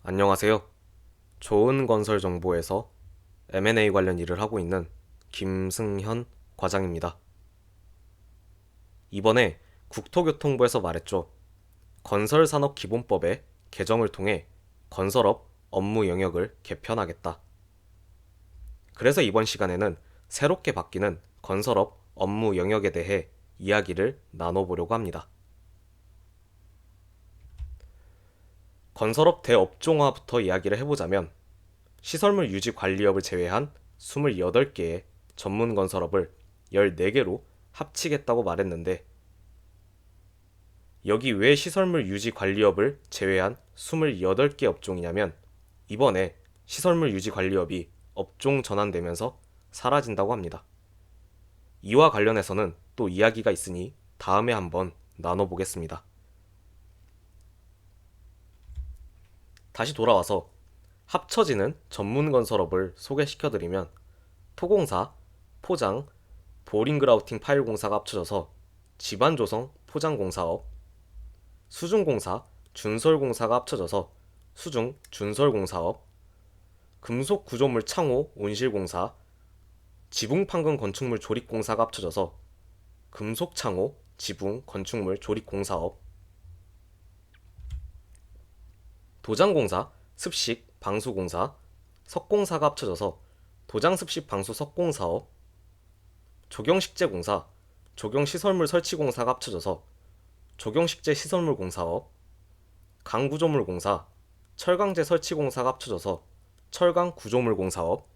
안녕하세요. 좋은 건설 정보에서 M&A 관련 일을 하고 있는 김승현 과장입니다. 이번에 국토교통부에서 말했죠. 건설산업기본법의 개정을 통해 건설업 업무 영역을 개편하겠다. 그래서 이번 시간에는 새롭게 바뀌는 건설업 업무 영역에 대해 이야기를 나눠보려고 합니다. 건설업 대업종화부터 이야기를 해보자면 시설물 유지 관리업을 제외한 28개의 전문 건설업을 14개로 합치겠다고 말했는데, 여기 왜 시설물 유지 관리업을 제외한 28개 업종이냐면, 이번에 시설물 유지 관리업이 업종 전환되면서 사라진다고 합니다. 이와 관련해서는 또 이야기가 있으니 다음에 한번 나눠보겠습니다. 다시 돌아와서 합쳐지는 전문 건설업을 소개시켜드리면, 토공사, 포장, 보링그라우팅 파일 공사가 합쳐져서 집안조성 포장공사업, 수중공사, 준설공사가 합쳐져서 수중 준설공사업, 금속구조물 창호 온실공사, 지붕판금 건축물 조립공사가 합쳐져서 금속창호 지붕 건축물 조립공사업, 도장공사, 습식 방수공사, 석공사가 합쳐져서 도장습식 방수 석공사업, 조경식재공사, 조경시설물 설치공사가 합쳐져서 조경식재 시설물 공사업, 강구조물 공사, 철강제 설치공사가 합쳐져서 철강 구조물 공사업,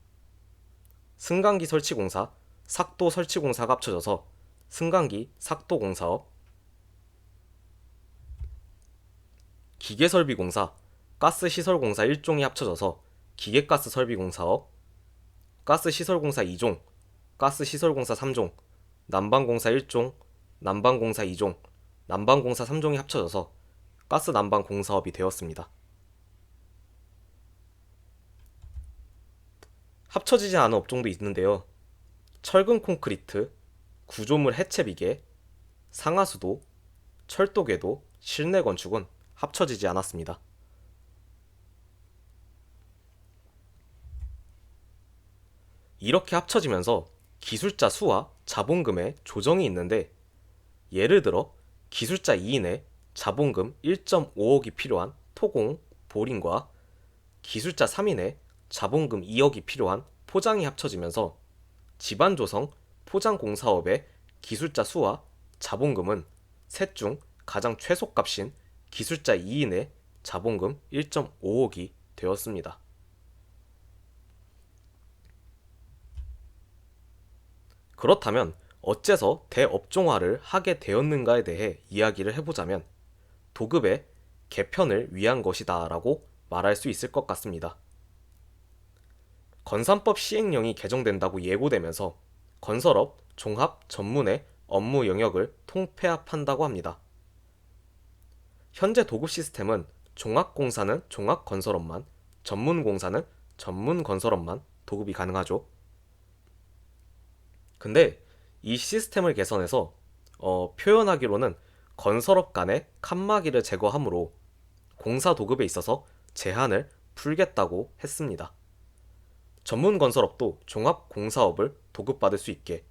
승강기 설치공사, 삭도 설치공사가 합쳐져서 승강기 삭도 공사업, 기계설비공사, 가스시설공사 1종이 합쳐져서 기계가스 설비공사업, 가스시설공사 2종, 가스시설공사 3종, 난방공사 1종, 난방공사 2종, 난방공사 3종이 합쳐져서 가스난방공사업이 되었습니다. 합쳐지지 않은 업종도 있는데요. 철근 콘크리트, 구조물 해체비계, 상하수도, 철도궤도, 실내 건축은 합쳐지지 않았습니다. 이렇게 합쳐지면서 기술자 수와 자본금의 조정이 있는데, 예를 들어 기술자 2인에 자본금 1.5억이 필요한 토공, 보링과 기술자 3인에 자본금 2억이 필요한 포장이 합쳐지면서 집안조성, 포장공사업의 기술자 수와 자본금은 셋 중 가장 최소값인 기술자 2인의 자본금 1.5억이 되었습니다. 그렇다면 어째서 대업종화를 하게 되었는가에 대해 이야기를 해보자면, 도급의 개편을 위한 것이다 라고 말할 수 있을 것 같습니다. 건산법 시행령이 개정된다고 예고되면서 건설업 종합 전문의 업무 영역을 통폐합한다고 합니다. 현재 도급 시스템은 종합공사는 종합건설업만, 전문공사는 전문건설업만 도급이 가능하죠. 근데 이 시스템을 개선해서 표현하기로는 건설업 간의 칸막이를 제거하므로 공사 도급에 있어서 제한을 풀겠다고 했습니다. 전문 건설업도 종합 공사업을 도급받을 수 있게,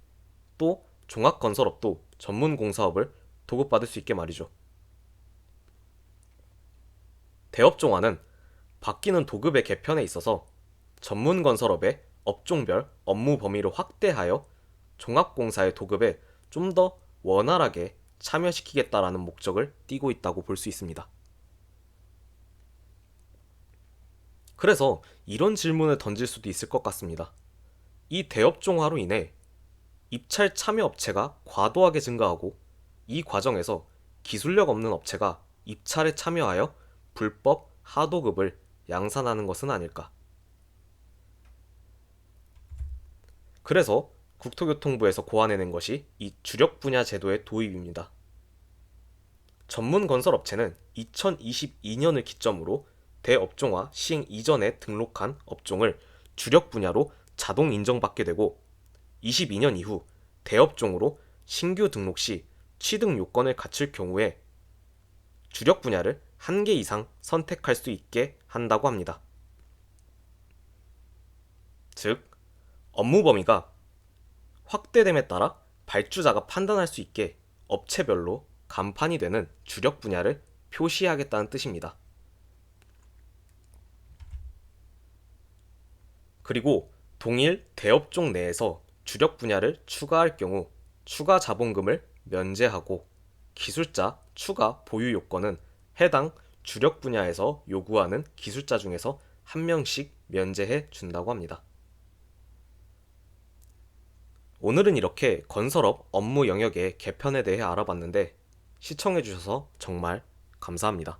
또 종합 건설업도 전문 공사업을 도급받을 수 있게 말이죠. 대업종화는 바뀌는 도급의 개편에 있어서 전문 건설업의 업종별 업무 범위를 확대하여 종합공사의 도급에 좀 더 원활하게 참여시키겠다라는 목적을 띠고 있다고 볼 수 있습니다. 그래서 이런 질문을 던질 수도 있을 것 같습니다. 이 대업종화로 인해 입찰 참여 업체가 과도하게 증가하고, 이 과정에서 기술력 없는 업체가 입찰에 참여하여 불법 하도급을 양산하는 것은 아닐까. 그래서 국토교통부에서 고안해낸 것이 이 주력 분야 제도의 도입입니다. 전문 건설업체는 2022년을 기점으로 대업종화 시행 이전에 등록한 업종을 주력 분야로 자동 인정받게 되고, 22년 이후 대업종으로 신규 등록 시 취득 요건을 갖출 경우에 주력 분야를 한 개 이상 선택할 수 있게 한다고 합니다. 즉, 업무 범위가 확대됨에 따라 발주자가 판단할 수 있게 업체별로 간판이 되는 주력 분야를 표시하겠다는 뜻입니다. 그리고 동일 대업종 내에서 주력 분야를 추가할 경우 추가 자본금을 면제하고 기술자 추가 보유 요건은 해당 주력 분야에서 요구하는 기술자 중에서 한 명씩 면제해 준다고 합니다. 오늘은 이렇게 건설업 업무 영역의 개편에 대해 알아봤는데 시청해 주셔서 정말 감사합니다.